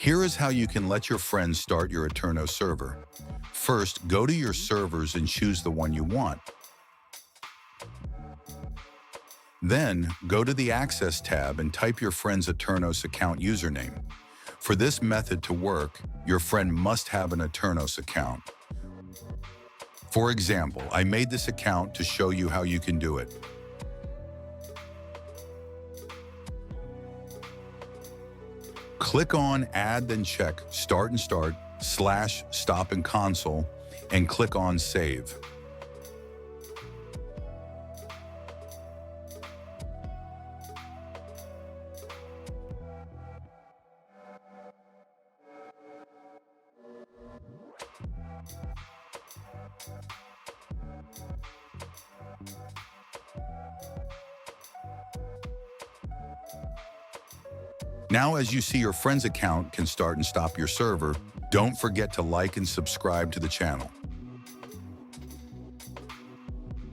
Here is how you can let your friends start your Aternos server. First, go to your servers and choose the one you want. Then, go to the Access tab and type your friend's Aternos account username. For this method to work, your friend must have an Aternos account. For example, I made this account to show you how you can do it. Click on Add, then check Start and Start, /Stop in Console, and click on Save. Now, as you see, your friend's account can start and stop your server. Don't forget to like and subscribe to the channel.